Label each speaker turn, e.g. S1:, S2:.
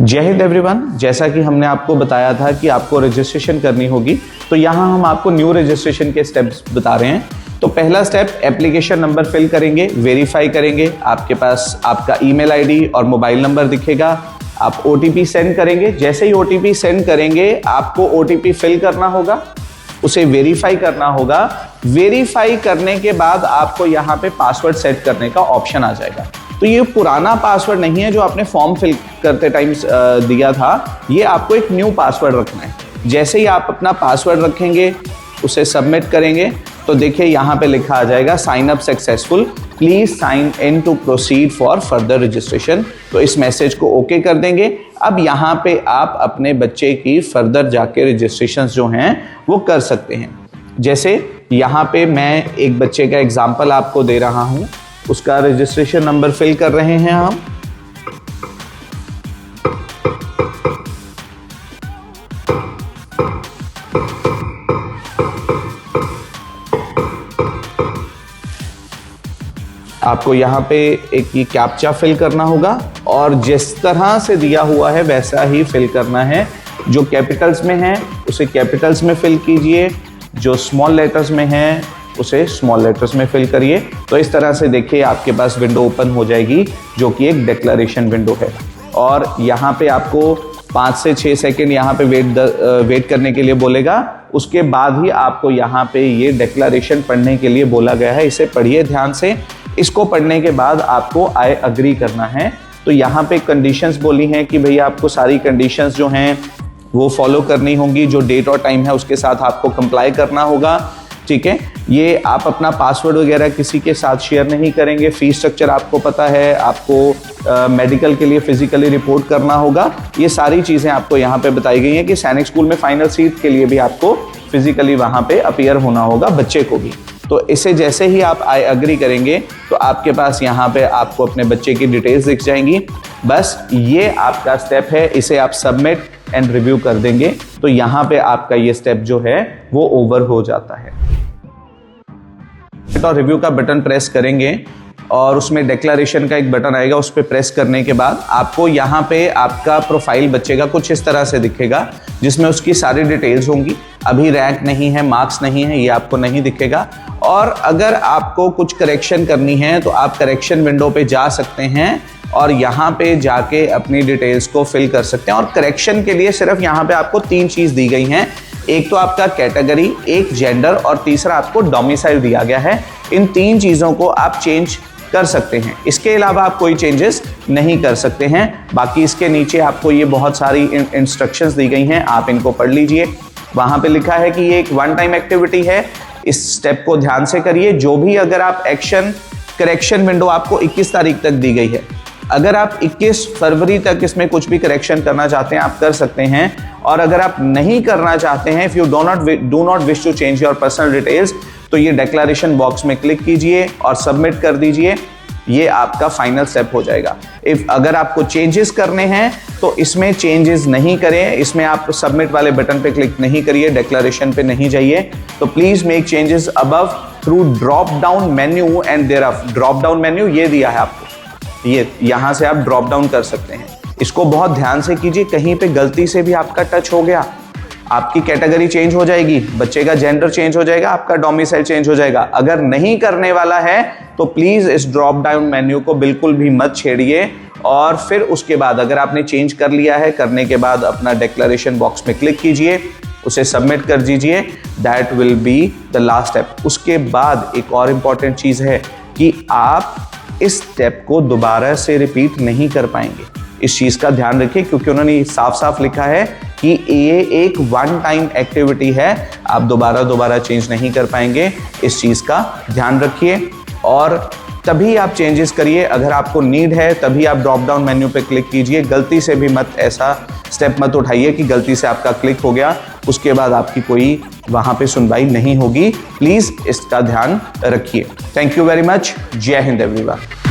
S1: जय हिंद एवरीवन। जैसा कि हमने आपको बताया था कि आपको रजिस्ट्रेशन करनी होगी, तो यहाँ हम आपको न्यू रजिस्ट्रेशन के स्टेप्स बता रहे हैं। तो पहला स्टेप, एप्लीकेशन नंबर फिल करेंगे, वेरीफाई करेंगे, आपके पास आपका ईमेल आईडी और मोबाइल नंबर दिखेगा, आप ओटीपी सेंड करेंगे। जैसे ही ओटीपी सेंड करेंगे आपको ओटीपी फिल करना होगा, उसे वेरीफाई करना होगा। वेरीफाई करने के बाद आपको यहाँ पे पासवर्ड सेट करने का ऑप्शन आ जाएगा। तो ये पुराना पासवर्ड नहीं है जो आपने फॉर्म फिल करते टाइम दिया था, ये आपको एक न्यू पासवर्ड रखना है। जैसे ही आप अपना पासवर्ड रखेंगे, उसे सबमिट करेंगे, तो देखिए यहाँ पे लिखा आ जाएगा sign up successful, please sign in to proceed for further registration. तो इस मैसेज को ओके कर देंगे। अब यहाँ पे आप अपने बच्चे की फर्दर जाके रजिस्ट्रेशन जो हैं वो कर सकते हैं। जैसे यहाँ पे मैं एक बच्चे का एग्जाम्पल आपको दे रहा हूँ, उसका रजिस्ट्रेशन नंबर फिल कर रहे हैं हम। आपको यहाँ पे एक ये कैप्चा फिल करना होगा और जिस तरह से दिया हुआ है वैसा ही फिल करना है। जो कैपिटल्स में है उसे कैपिटल्स में फिल कीजिए, जो स्मॉल लेटर्स में है उसे स्मॉल लेटर्स में फिल करिए। तो इस तरह से देखिए आपके पास विंडो ओपन हो जाएगी जो कि एक डिक्लेरेशन विंडो है। और यहाँ पे आपको 5 से 6 सेकेंड यहाँ पे वेट करने के लिए बोलेगा। उसके बाद ही आपको यहाँ पे ये डिक्लेरेशन पढ़ने के लिए बोला गया है। इसे पढ़िए ध्यान से। इसको पढ़ने के बाद आपको आई अग्री करना है। तो यहाँ पे कंडीशंस बोली हैं कि भैया आपको सारी कंडीशंस जो हैं वो फॉलो करनी होंगी। जो डेट और टाइम है उसके साथ आपको कंप्लाई करना होगा, ठीक है। ये आप अपना पासवर्ड वगैरह किसी के साथ शेयर नहीं करेंगे। फीस स्ट्रक्चर आपको पता है, आपको मेडिकल के लिए फिजिकली रिपोर्ट करना होगा। ये सारी चीज़ें आपको यहाँ पे बताई गई हैं कि सैनिक स्कूल में फाइनल सीट के लिए भी आपको फिजिकली वहाँ पे अपीयर होना होगा, बच्चे को भी। तो इसे जैसे ही आप आई अग्री करेंगे तो आपके पास यहाँ पे आपको अपने बच्चे की डिटेल्स दिख जाएंगी। बस ये आपका स्टेप है, इसे आप सबमिट एंड रिव्यू कर देंगे तो यहाँ पे आपका ये स्टेप जो है वो ओवर हो जाता है। और रिव्यू का बटन प्रेस करेंगे और उसमें डिक्लेरेशन का एक बटन आएगा, उस पर प्रेस करने के बाद आपको यहाँ पे आपका प्रोफाइल बच्चे का कुछ इस तरह से दिखेगा जिसमें उसकी सारी डिटेल्स होंगी। अभी रैंक नहीं है, मार्क्स नहीं है, ये आपको नहीं दिखेगा। और अगर आपको कुछ करेक्शन करनी है तो आप करेक्शन विंडो पे जा सकते हैं और यहाँ पे जाके अपनी डिटेल्स को फिल कर सकते हैं। और करेक्शन के लिए सिर्फ यहाँ पे आपको 3 चीज़ दी गई हैं। एक तो आपका कैटेगरी, एक जेंडर और तीसरा आपको डोमिसाइल दिया गया है। इन 3 चीज़ों को आप चेंज कर सकते हैं, इसके अलावा आप कोई चेंजेस नहीं कर सकते हैं। बाकी इसके नीचे आपको ये बहुत सारी इंस्ट्रक्शंस दी गई हैं, आप इनको पढ़ लीजिए। वहाँ पे लिखा है कि ये एक वन टाइम एक्टिविटी है, इस स्टेप को ध्यान से करिए। जो भी अगर आप एक्शन करेक्शन विंडो आपको 21 तारीख तक दी गई है, अगर आप 21 फरवरी तक इसमें कुछ भी करेक्शन करना चाहते हैं आप कर सकते हैं। और अगर आप नहीं करना चाहते हैं, if you do not wish to change your personal details, तो ये डिक्लेरेशन बॉक्स में क्लिक कीजिए और सबमिट कर दीजिए। ये आपका फाइनल स्टेप हो जाएगा। अगर आपको चेंजेस करने हैं तो इसमें चेंजेस नहीं करें, इसमें आप सबमिट वाले बटन पे क्लिक नहीं करिए, डिक्लेरेशन पे नहीं जाइए। तो please make changes above through drop down menu and there drop down menu ये दिया है आपको, ये यहां से आप ड्रॉप डाउन कर सकते हैं। इसको बहुत ध्यान से कीजिए, कहीं पे गलती से भी आपका टच हो गया, आपकी कैटेगरी चेंज हो जाएगी, बच्चे का जेंडर चेंज हो जाएगा, आपका डोमिसाइल चेंज हो जाएगा। अगर नहीं करने वाला है तो प्लीज इस ड्रॉप डाउन मेन्यू को बिल्कुल भी मत छेड़िए। और फिर उसके बाद अगर आपने चेंज कर लिया है, करने के बाद अपना डिक्लेरेशन बॉक्स में क्लिक कीजिए, उसे सबमिट कर दीजिए। That will be the last step. उसके बाद एक और इम्पॉर्टेंट चीज है कि आप इस स्टेप को दोबारा से रिपीट नहीं कर पाएंगे। इस चीज का ध्यान रखिए क्योंकि उन्होंने साफ साफ लिखा है कि ये एक वन टाइम एक्टिविटी है, आप दोबारा चेंज नहीं कर पाएंगे। इस चीज का ध्यान रखिए और तभी आप चेंजेस करिए। अगर आपको नीड है तभी आप ड्रॉप डाउन मेन्यू पे क्लिक कीजिए। गलती से भी मत ऐसा स्टेप मत उठाइए कि गलती से आपका क्लिक हो गया, उसके बाद आपकी कोई वहां पे सुनवाई नहीं होगी। प्लीज इसका ध्यान रखिए। Thank you very much. जय हिंद एवरीवन।